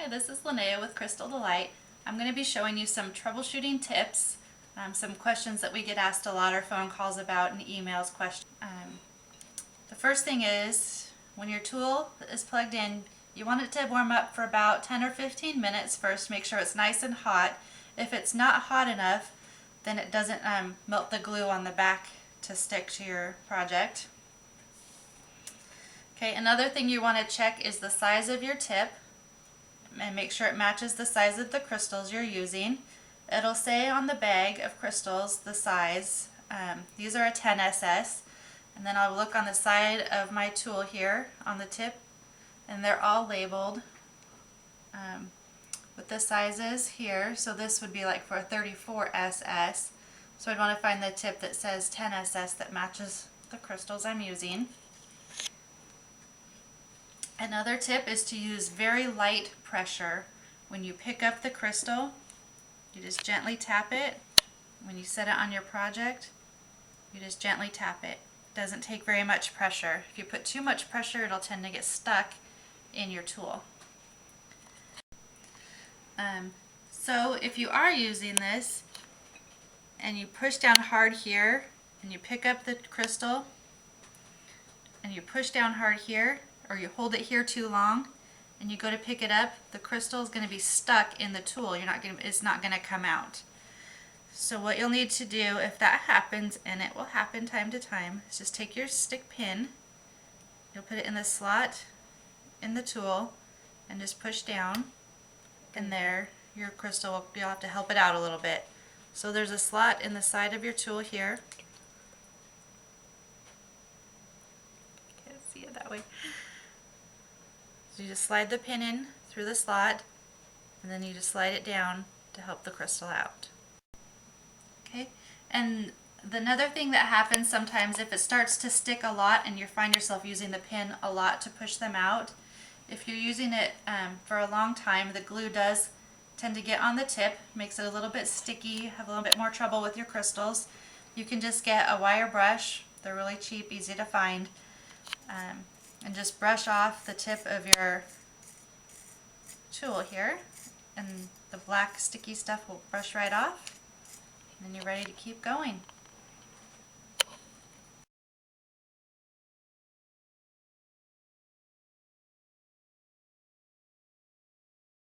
Hi, this is Linnea with Crystal Delight. I'm going to be showing you some troubleshooting tips, some questions that we get asked a lot, or phone calls about, and emails questions. The first thing is, when your tool is plugged in, you want it to warm up for about 10 or 15 minutes first. Make sure it's nice and hot. If it's not hot enough, then it doesn't melt the glue on the back to stick to your project. Okay, another thing you want to check is the size of your tip, and make sure it matches the size of the crystals you're using. It'll say on the bag of crystals the size. These are a 10SS, and then I'll look on the side of my tool here on the tip, and they're all labeled with the sizes here. So this would be like for a 34SS. So I'd want to find the tip that says 10SS that matches the crystals I'm using. Another tip is to use very light pressure. When you pick up the crystal, you just gently tap it. When you set it on your project, you just gently tap it. It doesn't take very much pressure. If you put too much pressure, it'll tend to get stuck in your tool. So if you are using this and you push down hard here and you pick up the crystal and you push down hard here, or you hold it here too long and you go to pick it up, the crystal is going to be stuck in the tool. It's not going to come out. So what you'll need to do if that happens, and it will happen time to time, is just take your stick pin, you'll put it in the slot in the tool and just push down, and there your crystal, you'll have to help it out a little bit. So there's a slot in the side of your tool here. Can't see it that way. So you just slide the pin in through the slot, and then you just slide it down to help the crystal out. Okay, and another thing that happens sometimes, if it starts to stick a lot and you find yourself using the pin a lot to push them out, if you're using it for a long time, the glue does tend to get on the tip, makes it a little bit sticky, have a little bit more trouble with your crystals. You can just get a wire brush. They're really cheap, easy to find. And just brush off the tip of your tool here, and the black sticky stuff will brush right off, and then you're ready to keep going.